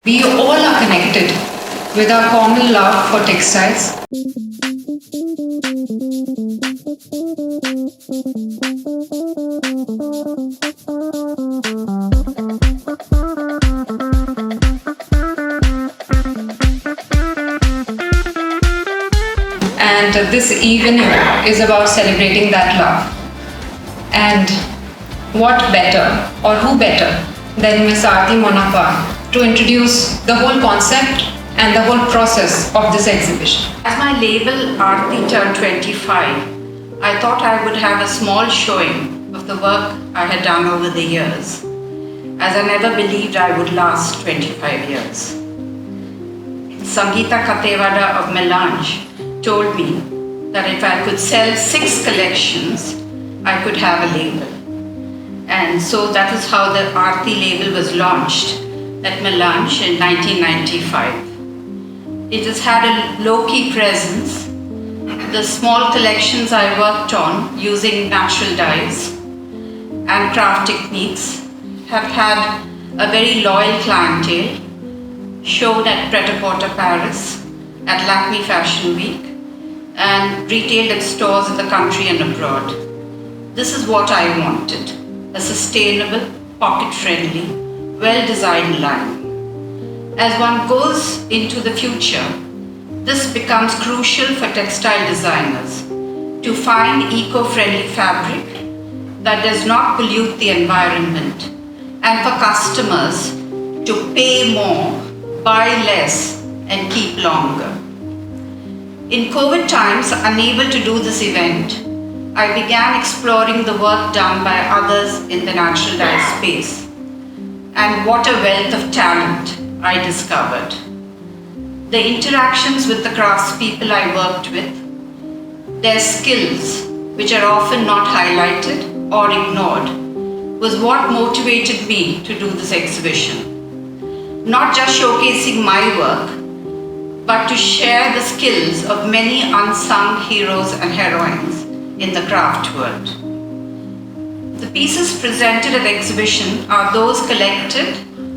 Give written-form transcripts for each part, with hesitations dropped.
We all are connected with our common love for textiles. And this evening is about celebrating that love. And what better, or who better, than Ms. Aarti Monappa to introduce the whole concept and the whole process of this exhibition. As my label Aarti turned 25, I thought I would have a small showing of the work I had done over the years, as I never believed I would last 25 years. Sangeeta Katewada of Melange told me that if I could sell 6 collections, I could have a label. And so that is how the Aarti label was launched at Melange in 1995. It has had a low-key presence. The small collections I worked on using natural dyes and craft techniques have had a very loyal clientele, shown at Pret-a-Porter Paris, at Lakme Fashion Week, and retailed at stores in the country and abroad. This is what I wanted, a sustainable, pocket-friendly, well-designed line. As one goes into the future, this becomes crucial for textile designers to find eco-friendly fabric that does not pollute the environment, and for customers to pay more, buy less, and keep longer. In COVID times, unable to do this event, I began exploring the work done by others in the natural dye space. And what a wealth of talent I discovered. The interactions with the craftspeople I worked with, their skills, which are often not highlighted or ignored, was what motivated me to do this exhibition. Not just showcasing my work, but to share the skills of many unsung heroes and heroines in the craft world. The pieces presented at the exhibition are those collected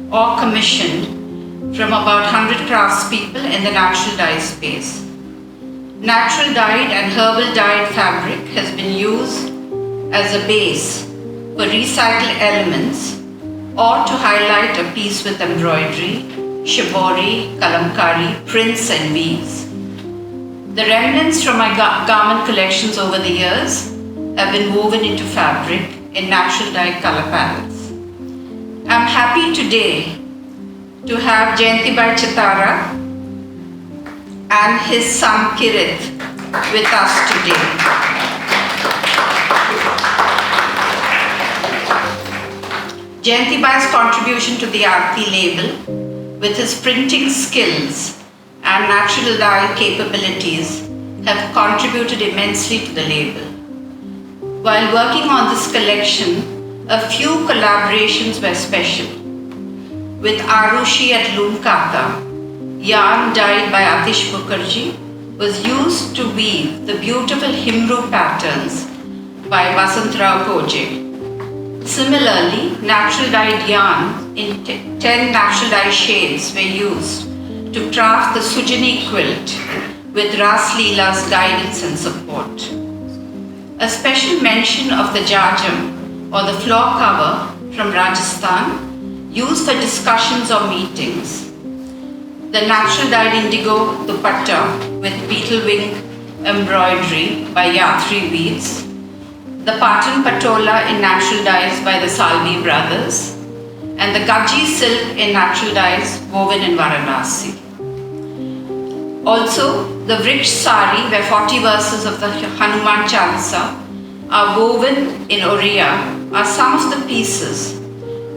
or commissioned from about 100 craftspeople in the natural dye space. Natural dyed and herbal dyed fabric has been used as a base for recycled elements or to highlight a piece with embroidery, shibori, kalamkari, prints and weaves. The remnants from my garment collections over the years have been woven into fabric in natural dye color palettes. I'm happy today to have Jayantibai Chitara and his son Kirit with us today. Jayantibai's contribution to the Aarti label, with his printing skills and natural dye capabilities, have contributed immensely to the label. While working on this collection, a few collaborations were special. With Arushi at Loomkata, yarn dyed by Atish Mukherjee was used to weave the beautiful Himru patterns by Vasantrao Koje. Similarly, natural dyed yarn in 10 natural dye shades were used to craft the Sujani quilt with Ras Leela's guidance and support. A special mention of the Jajam, or the floor cover from Rajasthan, used for discussions or meetings. The natural dyed indigo dupatta with beetle wing embroidery by Yatri Weaves. The Patan Patola in natural dyes by the Salvi brothers. And the Gaji silk in natural dyes woven in Varanasi. Also, the Vriksh Sari, where 40 verses of the Hanuman Chalisa are woven in Oriya, are some of the pieces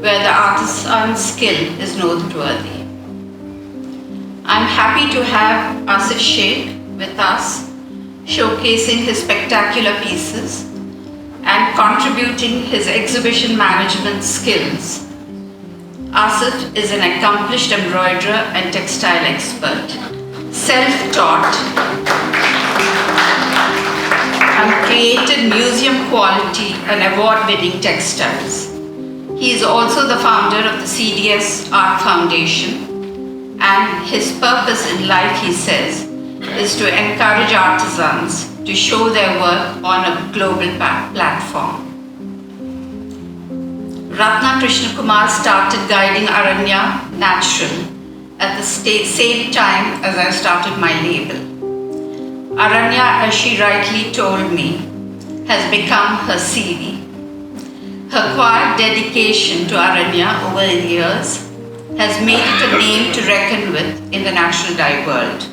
where the artisan's skill is noteworthy. I'm happy to have Asif Sheikh with us, showcasing his spectacular pieces and contributing his exhibition management skills. Asif is an accomplished embroiderer and textile expert, self-taught, and created museum quality and award-winning textiles. He is also the founder of the CDS Art Foundation And his purpose in life, he says, is to encourage artisans to show their work on a global platform. Ratna Krishna Kumar started guiding Aranya Natural at the same time as I started my label. Aranya, as she rightly told me, has become her CV. Her quiet dedication to Aranya over the years has made it a name to reckon with in the natural dye world.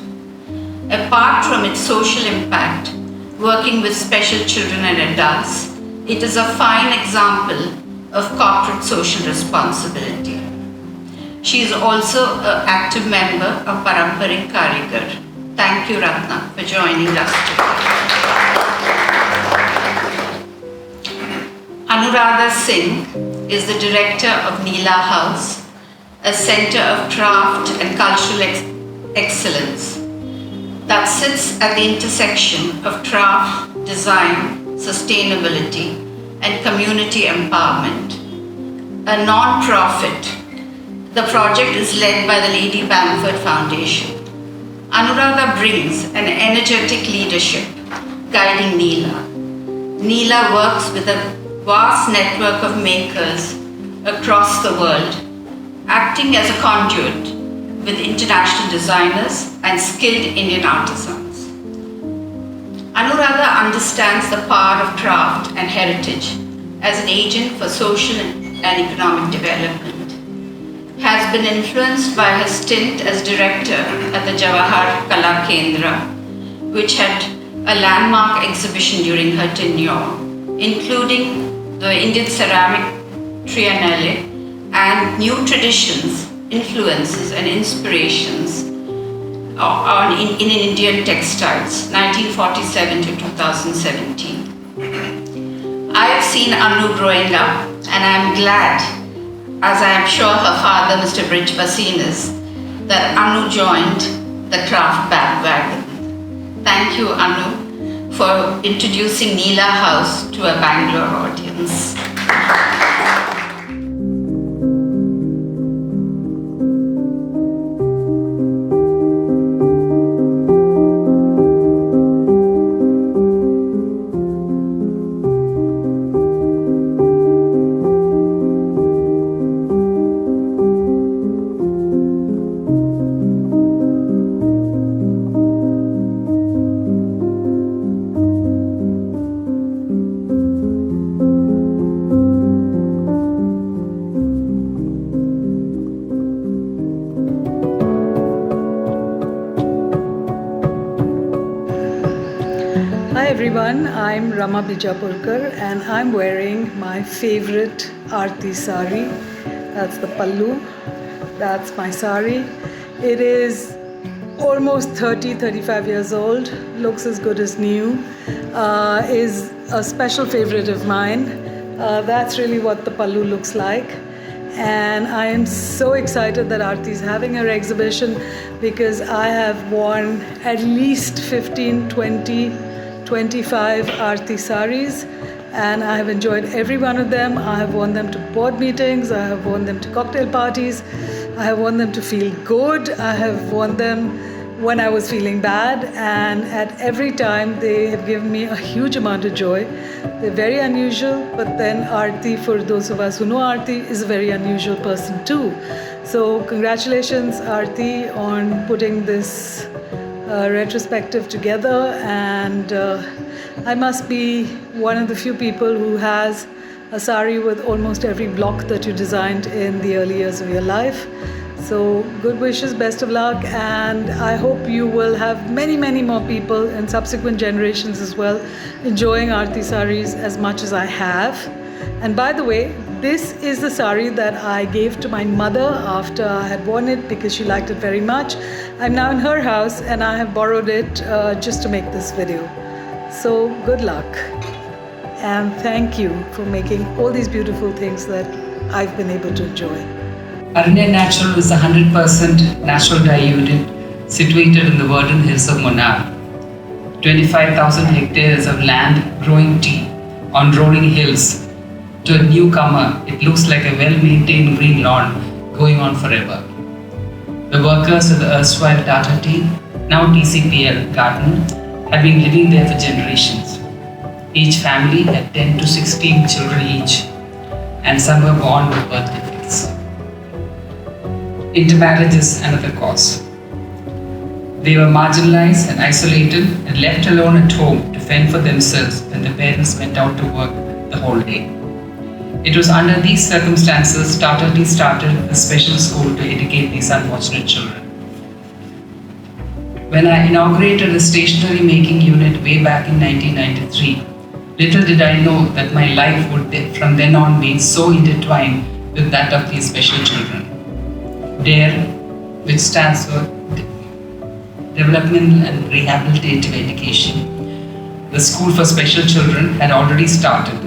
Apart from its social impact, working with special children and adults, it is a fine example of corporate social responsibility. She is also an active member of Paramparik Karigar. Thank you, Ratna, for joining us today. Anuradha Singh is the director of Neela House, a center of craft and cultural excellence that sits at the intersection of craft, design, sustainability, and community empowerment. A non-profit, the project is led by the Lady Bamford Foundation. Anuradha brings an energetic leadership guiding Neela. Neela works with a vast network of makers across the world, acting as a conduit with international designers and skilled Indian artisans. Anuradha understands the power of craft and heritage as an agent for social and economic development, has been influenced by her stint as director at the Jawahar Kala Kendra, which had a landmark exhibition during her tenure, including the Indian Ceramic Triennale and New Traditions, Influences and Inspirations in Indian Textiles, 1947 to 2017. I have seen Anu growing up, and I am glad, as I am sure her father, Mr. Brij Bhasin, is, that Anu joined the craft bandwagon. Thank you, Anu, for introducing Neela House to a Bangalore audience. Hi everyone, I'm Rama Bijapurkar and I'm wearing my favorite Aarti sari. That's the pallu. That's my sari. It is almost 35 years old, looks as good as new, is a special favorite of mine. That's really what the pallu looks like. And I am so excited that Aarti is having her exhibition because I have worn at least 15, 20, 25 Aarti saris and I have enjoyed every one of them. I have worn them to board meetings, I have worn them to cocktail parties, I have worn them to feel good, I have worn them when I was feeling bad, and at every time they have given me a huge amount of joy. They're very unusual, but then Aarti, for those of us who know Aarti, is a very unusual person too. So congratulations Aarti on putting this retrospective together, and I must be one of the few people who has a sari with almost every block that you designed in the early years of your life. So good wishes, best of luck, and I hope you will have many, many more people in subsequent generations as well enjoying Aarti saris as much as I have. And by the way, this is the sari that I gave to my mother after I had worn it because she liked it very much. I'm now in her house and I have borrowed it just to make this video. So good luck and thank you for making all these beautiful things that I've been able to enjoy. Aranya Natural is a 100% natural dye unit situated in the Verdant Hills of Munnar. 25,000 hectares of land growing tea on rolling hills. To a newcomer, it looks like a well-maintained green lawn going on forever. The workers of the erstwhile Tata Tea, now TCPL garden, had been living there for generations. Each family had 10 to 16 children each, and some were born with birth defects. Intermarriage is another cause. They were marginalized and isolated and left alone at home to fend for themselves when their parents went out to work the whole day. It was under these circumstances Tata Tea started a special school to educate these unfortunate children. When I inaugurated a stationery making unit way back in 1993, little did I know that my life would from then on be so intertwined with that of these special children. DARE, which stands for Developmental and Rehabilitative Education, the School for Special Children had already started.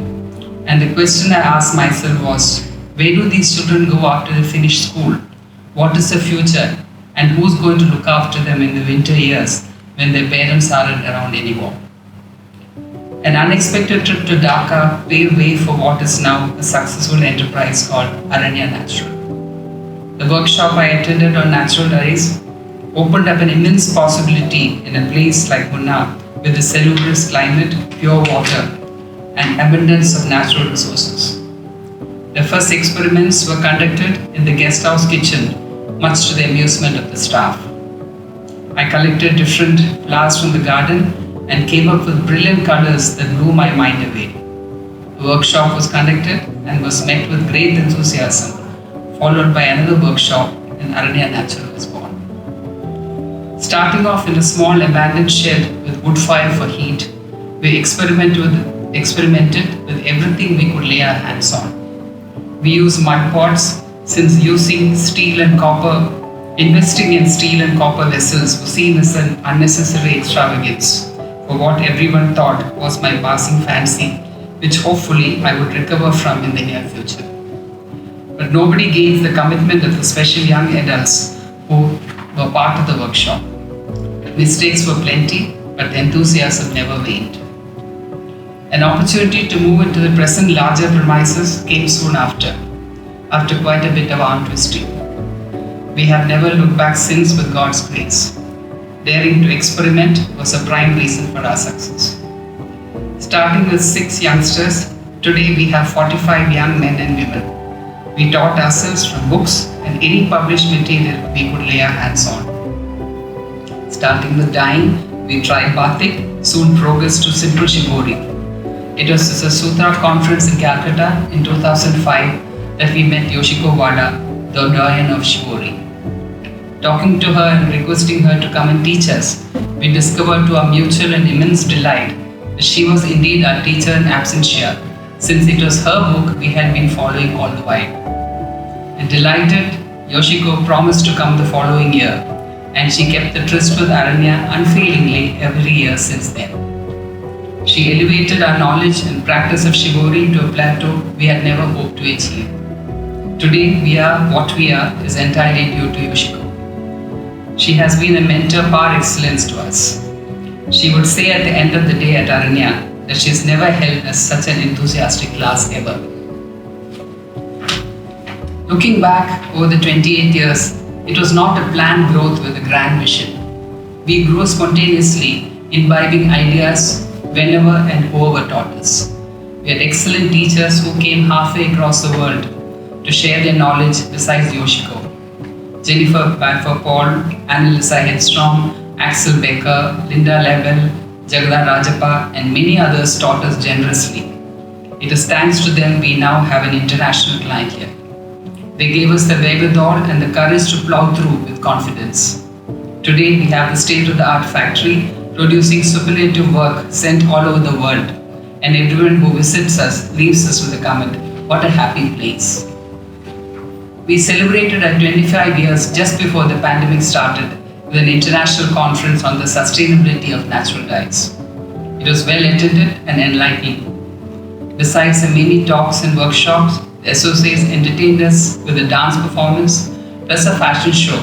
And the question I asked myself was, where do these children go after they finish school? What is the future? And who's going to look after them in the winter years when their parents aren't around anymore? An unexpected trip to Dhaka paved way for what is now a successful enterprise called Aranya Natural. The workshop I attended on natural dyes opened up an immense possibility in a place like Munnar with the salubrious climate, pure water, and abundance of natural resources. The first experiments were conducted in the guest house kitchen, much to the amusement of the staff. I collected different flowers from the garden and came up with brilliant colors that blew my mind away. The workshop was conducted and was met with great enthusiasm, followed by another workshop and Aranya Natural was born. Starting off in a small abandoned shed with wood fire for heat, we experimented with everything we could lay our hands on. We used mud pots, since investing in steel and copper vessels was seen as an unnecessary extravagance for what everyone thought was my passing fancy, which hopefully I would recover from in the near future. But nobody gains the commitment of the special young adults who were part of the workshop. Mistakes were plenty, but the enthusiasm never waned. An opportunity to move into the present larger premises came soon after quite a bit of arm twisting. We have never looked back since with God's grace. Daring to experiment was a prime reason for our success. Starting with 6 youngsters, today we have 45 young men and women. We taught ourselves from books and any published material we could lay our hands on. Starting with dyeing, we tried batik, soon progressed to simple shibori. It was at a Sutra conference in Calcutta in 2005 that we met Yoshiko Wada, the doyen of shibori. Talking to her and requesting her to come and teach us, we discovered to our mutual and immense delight that she was indeed our teacher in absentia, since it was her book we had been following all the while. And delighted, Yoshiko promised to come the following year, and she kept the tryst with Aranya unfailingly every year since then. She elevated our knowledge and practice of shibori to a plateau we had never hoped to achieve. Today we are what we are is entirely due to Yoshiko. She has been a mentor par excellence to us. She would say at the end of the day at Aranya that she's never held such an enthusiastic class ever. Looking back over the 28 years, it was not a planned growth with a grand vision. We grew spontaneously, imbibing ideas whenever and whoever taught us. We had excellent teachers who came halfway across the world to share their knowledge besides Yoshiko. Jennifer Badford Paul, Annalisa Headstrong, Axel Becker, Linda Lebel, Jagada Rajappa, and many others taught us generously. It is thanks to them we now have an international client here. They gave us the wherewithal and the courage to plow through with confidence. Today we have the state-of-the-art factory producing superlative work sent all over the world, and everyone who visits us leaves us with a comment, "What a happy place." We celebrated our 25 years just before the pandemic started with an international conference on the sustainability of natural dyes. It was well attended and enlightening. Besides the many talks and workshops, the associates entertained us with a dance performance plus a fashion show,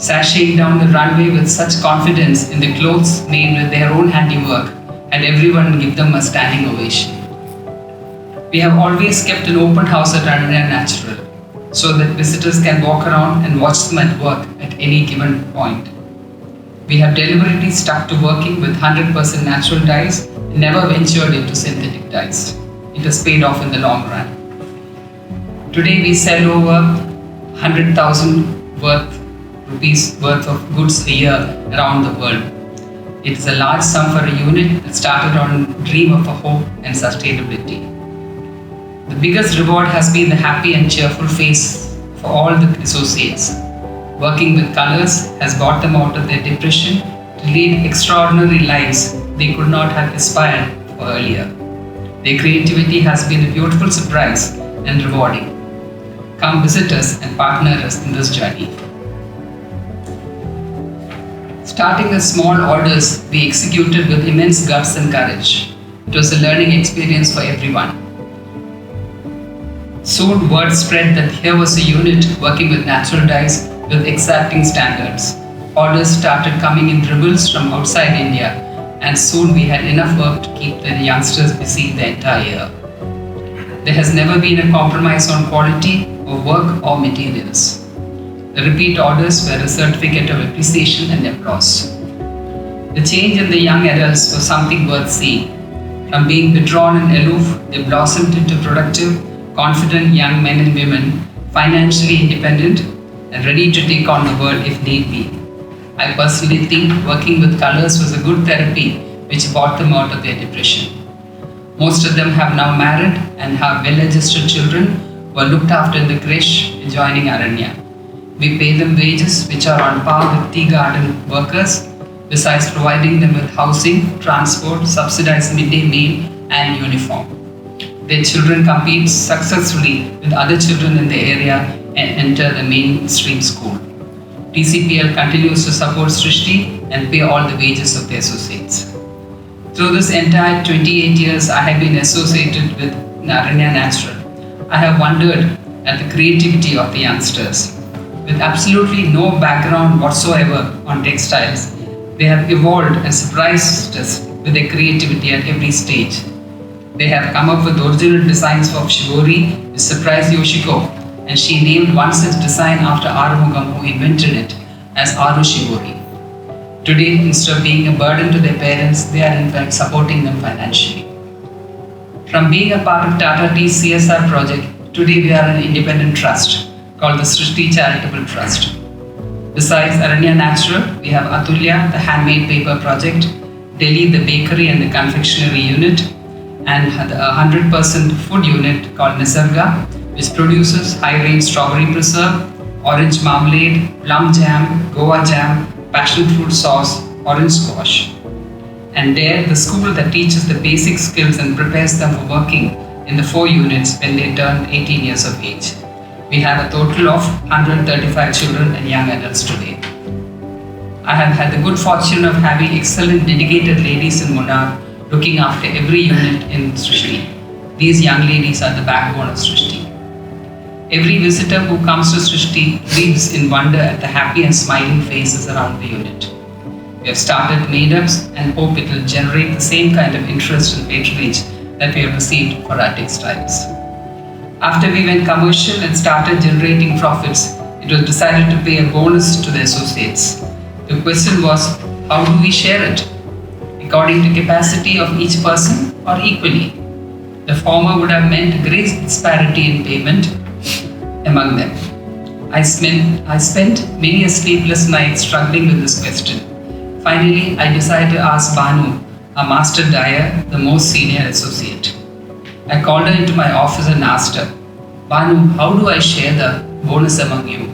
sashaying down the runway with such confidence in the clothes made with their own handiwork, and everyone give them a standing ovation. We have always kept an open house at Aranya Natural. so that visitors can walk around and watch them at work at any given point. We have deliberately stuck to working with 100% natural dyes and never ventured into synthetic dyes. It has paid off in the long run. Today we sell over 100,000 rupees worth of goods a year around the world. It is a large sum for a unit that started on a dream of a hope and sustainability. The biggest reward has been the happy and cheerful face for all the associates. Working with colors has brought them out of their depression to lead extraordinary lives they could not have aspired for earlier. Their creativity has been a beautiful surprise and rewarding. Come visit us and partner us in this journey. Starting with small orders, we executed with immense guts and courage. It was a learning experience for everyone. Soon word spread that here was a unit working with natural dyes with exacting standards. Orders started coming in dribbles from outside India, and soon we had enough work to keep the youngsters busy the entire year. There has never been a compromise on quality of work or materials. The repeat orders were a certificate of appreciation and applause. The change in the young adults was something worth seeing. From being withdrawn and aloof, they blossomed into productive, confident young men and women, financially independent and ready to take on the world if need be. I personally think working with colors was a good therapy which brought them out of their depression. Most of them have now married and have well-adjusted children who are looked after in the creche adjoining Aranya. We pay them wages which are on par with tea garden workers, besides providing them with housing, transport, subsidized midday meal and uniform. Their children compete successfully with other children in the area and enter the mainstream school. TCPL continues to support Srishti and pay all the wages of the associates. Through this entire 28 years I have been associated with Aranya Natural, I have wondered at the creativity of the youngsters. With absolutely no background whatsoever on textiles, they have evolved and surprised us with their creativity at every stage. They have come up with original designs for shibori which surprised Yoshiko, and she named one such design after Arumugam, who invented it, as Aru Shibori. Today, instead of being a burden to their parents, they are in fact supporting them financially. From being a part of Tata Tea's CSR project, today we are an independent trust called the Srishti Charitable Trust. Besides Aranya Natural, we have Atulya, the handmade paper project, Delhi, the bakery and the confectionery unit, and a 100% food unit called Nisarga, which produces high-range strawberry preserve, orange marmalade, plum jam, guava jam, passion fruit sauce, orange squash. And there, the school that teaches the basic skills and prepares them for working in the 4 units when they turn 18 years of age. We have a total of 135 children and young adults today. I have had the good fortune of having excellent dedicated ladies in Munnar looking after every unit in Srishti. These young ladies are the backbone of Srishti. Every visitor who comes to Srishti lives in wonder at the happy and smiling faces around the unit. We have started made-ups and hope it will generate the same kind of interest and patronage that we have received for our textiles. After we went commercial and started generating profits, it was decided to pay a bonus to the associates. The question was, how do we share it? According to capacity of each person or equally? The former would have meant great disparity in payment among them. I spent many a sleepless night struggling with this question. Finally, I decided to ask Banu, a master dyer, the most senior associate. I called her into my office and asked her, Banu, how do I share the bonus among you?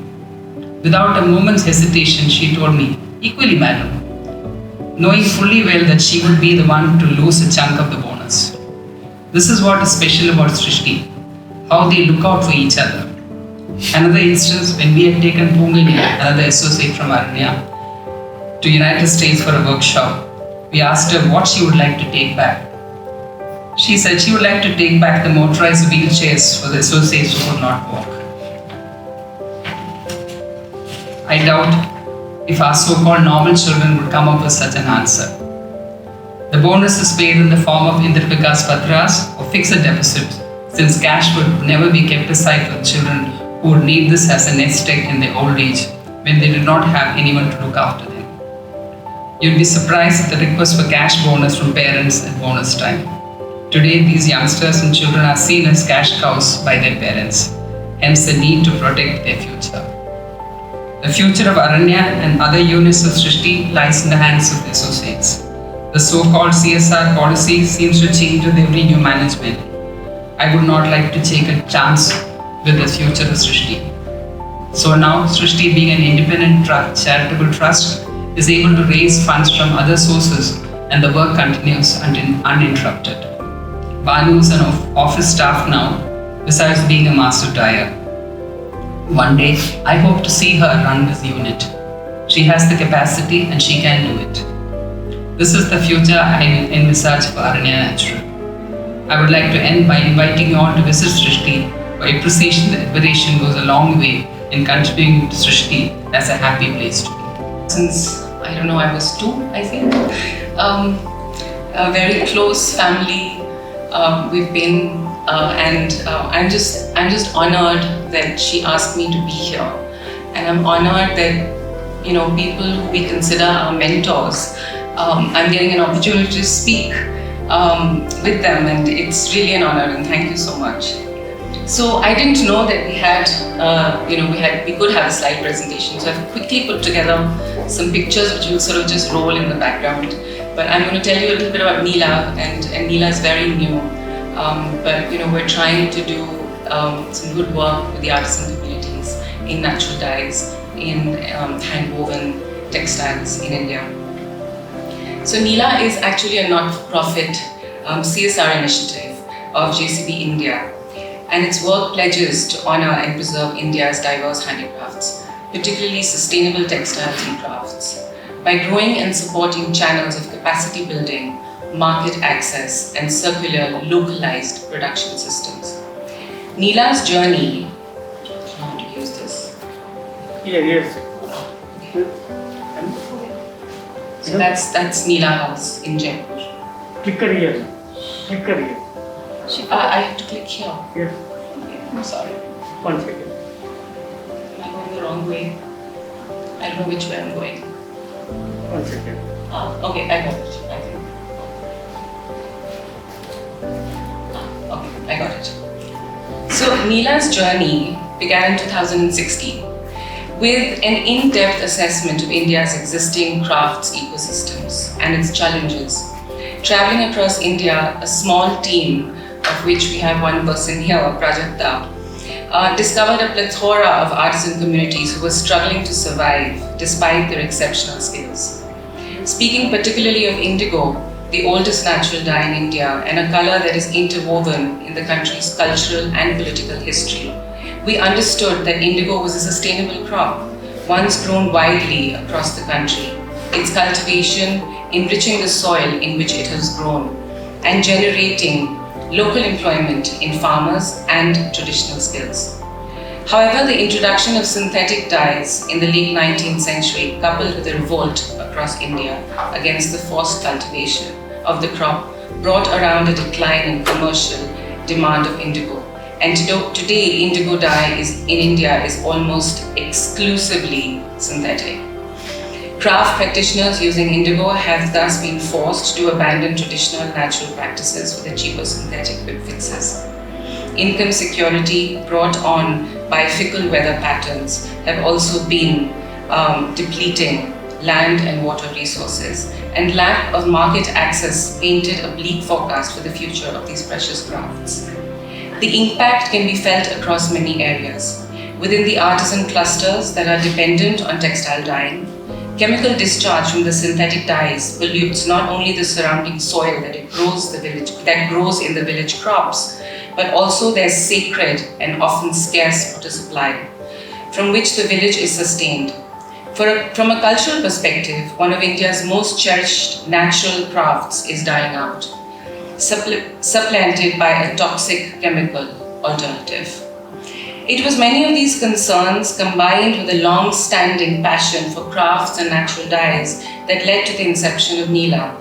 Without a moment's hesitation, she told me, equally, madam, knowing fully well that she would be the one to lose a chunk of the bonus. This is what is special about Srishti, how they look out for each other. Another instance, when we had taken Pungani, another associate from Aranya, to United States for a workshop, we asked her what she would like to take back. She said she would like to take back the motorized wheelchairs for the associates who could not walk. I doubt if our so-called normal children would come up with such an answer. The bonus is paid in the form of Indra Vikas Patras or fixed deposits, since cash would never be kept aside for children who would need this as a nest egg in their old age when they did not have anyone to look after them. You'd be surprised at the request for cash bonus from parents at bonus time. Today, these youngsters and children are seen as cash cows by their parents, hence the need to protect their future. The future of Aranya and other units of Srishti lies in the hands of the associates. The so-called CSR policy seems to change with every new management. I would not like to take a chance with the future of Srishti. So now, Srishti, being an independent charitable trust, is able to raise funds from other sources and the work continues uninterrupted. Banu is an office staff now, besides being a master dyer. One day, I hope to see her run this unit. She has the capacity and she can do it. This is the future I envisage for Aranya Natural. I would like to end by inviting you all to visit Srishti for appreciation. The admiration goes a long way in contributing to Srishti as a happy place to be. Since, I don't know, I was 2, I think. A very close family we've been, and I'm just honored that she asked me to be here. And I'm honored that, people who we consider our mentors, I'm getting an opportunity to speak with them, and it's really an honor, and thank you so much. So I didn't know that we could have a slide presentation. So I've quickly put together some pictures which will sort of just roll in the background. But I'm going to tell you a little bit about Neela, and Neela is very new. But we're trying to do some good work with the artisan communities in natural dyes, in hand-woven textiles in India. So Neela is actually a not-for-profit CSR initiative of JCB India, and its work pledges to honor and preserve India's diverse handicrafts, particularly sustainable textiles and crafts, by growing and supporting channels of capacity building, market access, and circular, localized production systems. Neela's journey, how to use this? Yes. So that's Neela House in Jaipur. Clicker here. I have to click here. Yes. Okay, I'm sorry. 1 second. I'm going the wrong way. I don't know which way I'm going. 1 second. Okay, I got it, I think. Okay, I got it. So Neela's journey began in 2016 with an in-depth assessment of India's existing crafts ecosystems and its challenges. Traveling across India, a small team, of which we have one person here, Prajakta, discovered a plethora of artisan communities who were struggling to survive despite their exceptional skills. Speaking particularly of indigo, the oldest natural dye in India and a color that is interwoven in the country's cultural and political history, we understood that indigo was a sustainable crop, once grown widely across the country. Its cultivation enriching the soil in which it has grown and generating local employment in farmers and traditional skills. However, the introduction of synthetic dyes in the late 19th century, coupled with a revolt across India against the forced cultivation of the crop, brought around a decline in commercial demand of indigo. And today, indigo dye in India is almost exclusively synthetic. Craft practitioners using indigo have thus been forced to abandon traditional natural practices for the cheaper synthetic quick fixes. Income security brought on by fickle weather patterns have also been depleting land and water resources, and lack of market access painted a bleak forecast for the future of these precious crafts. The impact can be felt across many areas. Within the artisan clusters that are dependent on textile dyeing, chemical discharge from the synthetic dyes pollutes not only the surrounding soil that grows in the village crops, but also their sacred and often scarce water supply, from which the village is sustained. From a cultural perspective, one of India's most cherished natural crafts is dying out, supplanted by a toxic chemical alternative. It was many of these concerns combined with a long-standing passion for crafts and natural dyes that led to the inception of Neela.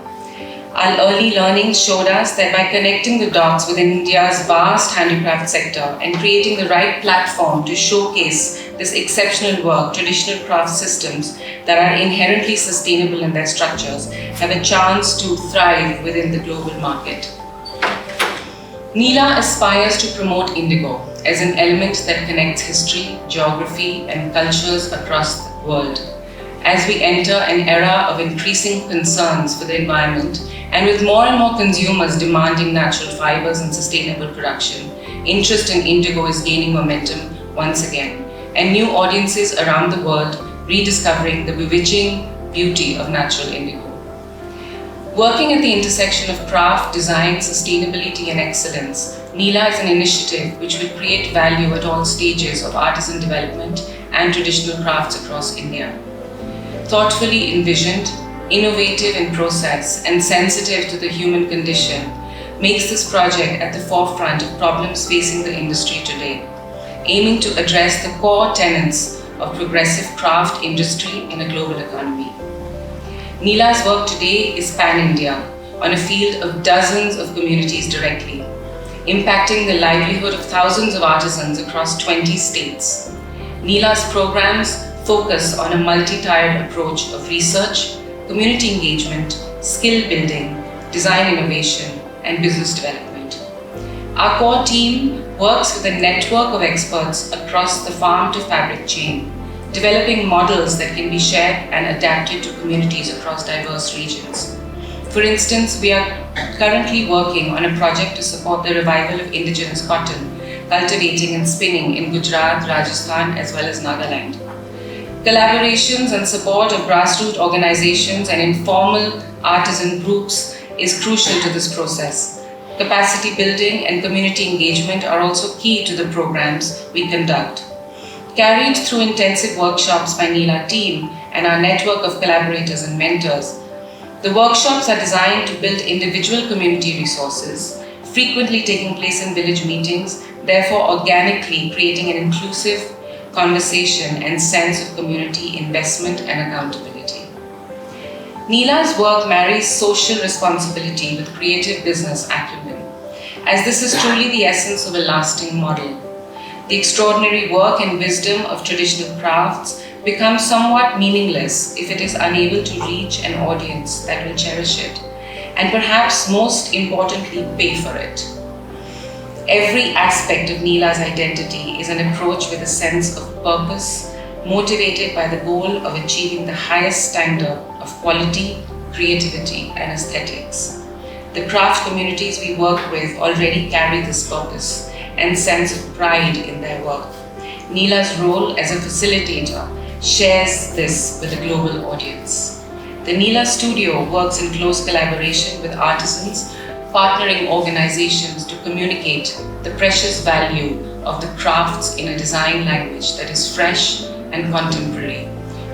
Our early learnings showed us that by connecting the dots within India's vast handicraft sector and creating the right platform to showcase this exceptional work, traditional craft systems that are inherently sustainable in their structures have a chance to thrive within the global market. Neela aspires to promote indigo as an element that connects history, geography, and cultures across the world. As we enter an era of increasing concerns for the environment, and with more and more consumers demanding natural fibers and sustainable production, interest in indigo is gaining momentum once again, and new audiences around the world rediscovering the bewitching beauty of natural indigo. Working at the intersection of craft, design, sustainability, and excellence, Neela is an initiative which will create value at all stages of artisan development and traditional crafts across India. Thoughtfully envisioned, innovative in process, and sensitive to the human condition, makes this project at the forefront of problems facing the industry today, aiming to address the core tenets of progressive craft industry in a global economy. Neela's work today is pan-India, on a field of dozens of communities directly, impacting the livelihood of thousands of artisans across 20 states. Neela's programs focus on a multi-tiered approach of research, community engagement, skill building, design innovation, and business development. Our core team works with a network of experts across the farm to fabric chain, developing models that can be shared and adapted to communities across diverse regions. For instance, we are currently working on a project to support the revival of indigenous cotton, cultivating and spinning in Gujarat, Rajasthan, as well as Nagaland. Collaborations and support of grassroots organizations and informal artisan groups is crucial to this process. Capacity building and community engagement are also key to the programs we conduct. Carried through intensive workshops by Neela team and our network of collaborators and mentors, the workshops are designed to build individual community resources, frequently taking place in village meetings, therefore organically creating an inclusive conversation and sense of community investment and accountability. Neela's work marries social responsibility with creative business acumen, as this is truly the essence of a lasting model. The extraordinary work and wisdom of traditional crafts becomes somewhat meaningless if it is unable to reach an audience that will cherish it, and perhaps most importantly, pay for it. Every aspect of Neela's identity is an approach with a sense of purpose, motivated by the goal of achieving the highest standard of quality, creativity, and aesthetics. The craft communities we work with already carry this purpose and sense of pride in their work. Neela's role as a facilitator shares this with a global audience. The Neela Studio works in close collaboration with artisans, partnering organizations to communicate the precious value of the crafts in a design language that is fresh and contemporary,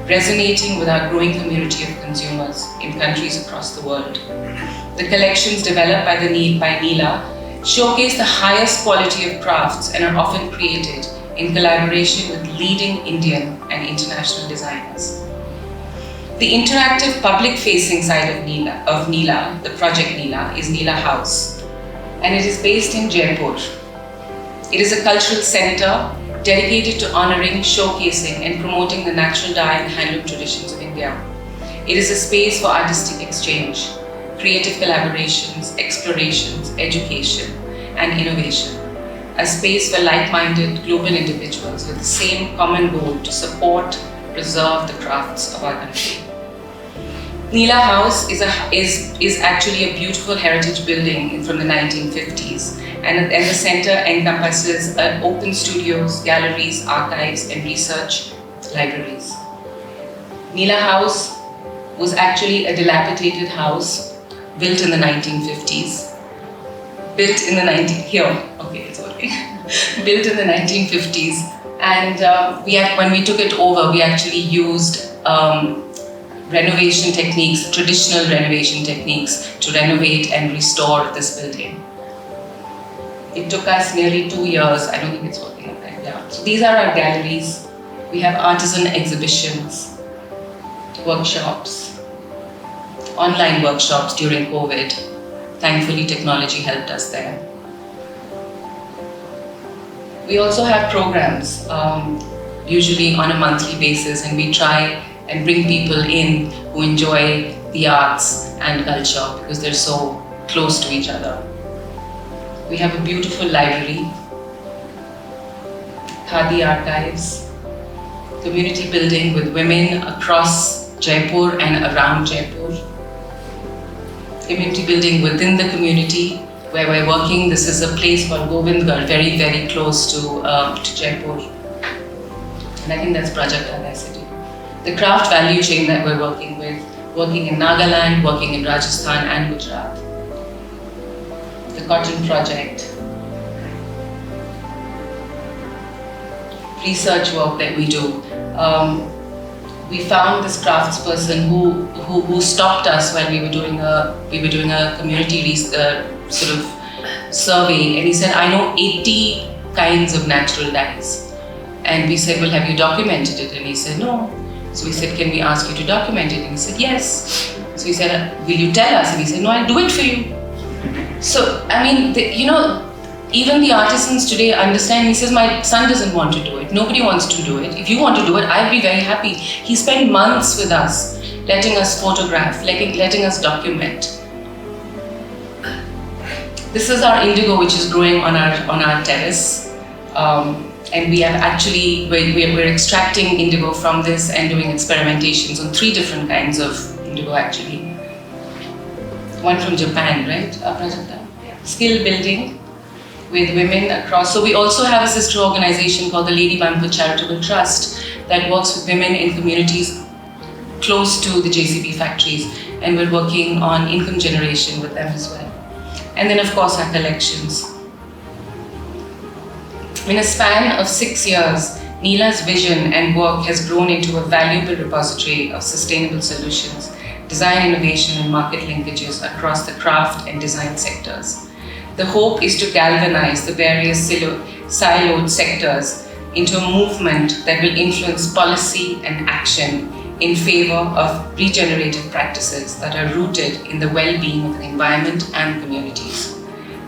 resonating with our growing community of consumers in countries across the world. The collections developed by Neela showcase the highest quality of crafts and are often created in collaboration with leading Indian and international designers. The interactive public-facing side of Neela, the project Neela, is Neela House, and it is based in Jaipur. It is a cultural center dedicated to honoring, showcasing, and promoting the natural dye and handloom traditions of India. It is a space for artistic exchange, creative collaborations, explorations, education, and innovation. A space for like-minded global individuals with the same common goal to support, preserve the crafts of our country. Neela House is actually a beautiful heritage building from the 1950s, and the center encompasses open studios, galleries, archives, and research libraries. Neela House was actually a dilapidated house built in the 1950s. Built in the 1950s, and when we took it over, we actually used renovation techniques, traditional renovation techniques, to renovate and restore this building. It took us nearly 2 years. I don't think it's working okay. Yeah. So these are our galleries. We have artisan exhibitions, workshops, online workshops during COVID. Thankfully, technology helped us there. We also have programs, usually on a monthly basis, and we try and bring people in who enjoy the arts and culture because they're so close to each other. We have a beautiful library, Khadi archives, community building with women across Jaipur and around Jaipur, community building within the community where we're working. This is a place called Govindgarh, very, very close to Jaipur. And I think that's Project City. The craft value chain that we're working with, working in Nagaland, working in Rajasthan and Gujarat. The Cotton Project. Research work that we do. We found this craftsperson who stopped us while we were doing a community sort of survey, and he said, "I know 80 kinds of natural dyes." And we said, "Well, have you documented it?" And he said, "No." So we said, "Can we ask you to document it?" And he said, "Yes." So we said, "Will you tell us?" And he said, "No, I'll do it for you." So I mean, even the artisans today understand. He says, "My son doesn't want to do it. Nobody wants to do it. If you want to do it, I'll be very happy." He spent months with us, letting us photograph, letting us document. This is our indigo, which is growing on our terrace, and we have actually we're extracting indigo from this and doing experimentations on 3 different kinds of indigo actually. One from Japan, right? Prajakta? Skill building with women across. So we also have a sister organization called the Lady Bamboo Charitable Trust that works with women in communities close to the JCB factories, and we're working on income generation with them as well. And then of course our collections. In a span of 6 years, Neela's vision and work has grown into a valuable repository of sustainable solutions, design innovation and market linkages across the craft and design sectors. The hope is to galvanize the various siloed sectors into a movement that will influence policy and action in favor of regenerative practices that are rooted in the well-being of the environment and communities.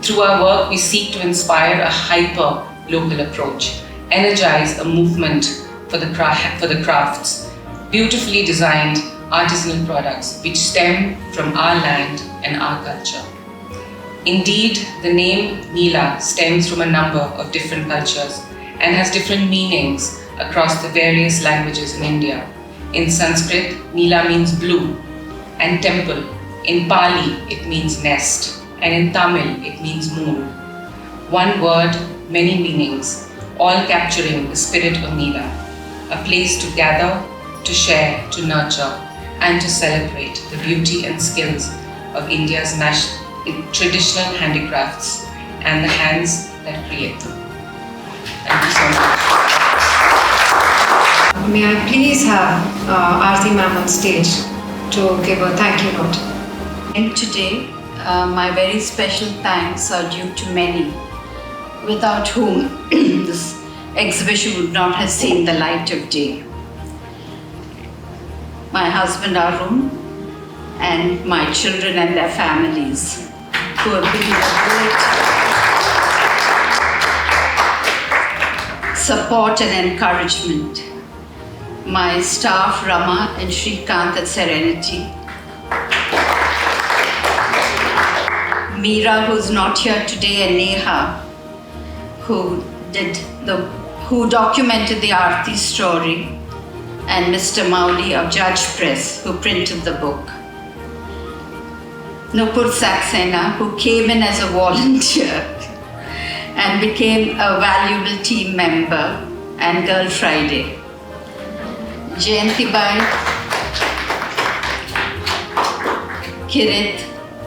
Through our work, we seek to inspire a hyper-local approach, energize a movement for the crafts, beautifully designed artisanal products which stem from our land and our culture. Indeed, the name Neela stems from a number of different cultures and has different meanings across the various languages in India. In Sanskrit, Neela means blue, and temple. In Pali, it means nest, and in Tamil, it means moon. One word, many meanings, all capturing the spirit of Neela, a place to gather, to share, to nurture, and to celebrate the beauty and skills of India's traditional handicrafts and the hands that create them. Thank you so much. May I please have Aarti ma'am on stage to give a thank you note. And today, my very special thanks are due to many, without whom this exhibition would not have seen the light of day. My husband Arun and my children and their families, who have been a great support and encouragement. My staff Rama and Shrikant at Serenity. Meera, who's not here today, and Neha, who documented the Aarti story, and Mr. Mauli of Judge Press, who printed the book. Nupur Saxena, who came in as a volunteer and became a valuable team member, and Girl Friday. Jayanti Bai, Kirit,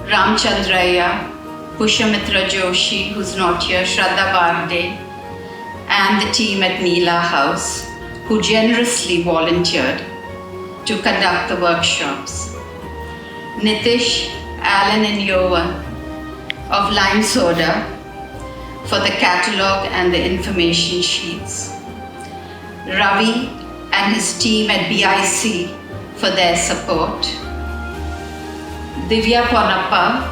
Ramchandraya, Pushamitra Joshi, who's not here, Shraddha Barde, and the team at Neela House, who generously volunteered to conduct the workshops. Nitish, Alan and Yovan of Lime Soda for the catalogue and the information sheets. Ravi and his team at BIC for their support. Divya Ponnappa,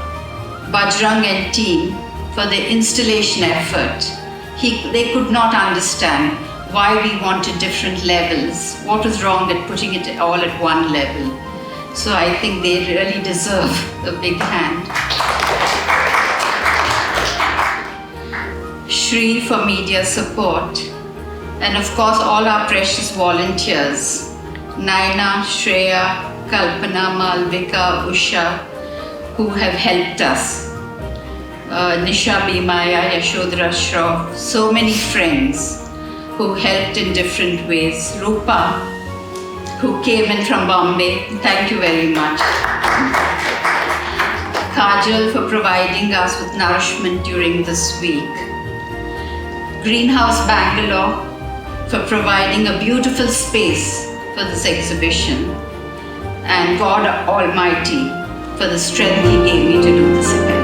Bajrang and team for the installation effort. They could not understand why we wanted different levels. What was wrong at putting it all at one level? So I think they really deserve a big hand. Shri for media support. And of course all our precious volunteers. Naina, Shreya, Kalpana, Malvika, Usha, who have helped us. Nisha Bimaya, Yashodhara Shroff, so many friends who helped in different ways. Rupa, who came in from Bombay, thank you very much. Kajal for providing us with nourishment during this week. Greenhouse Bangalore for providing a beautiful space for this exhibition. And God Almighty for the strength He gave me to do this event.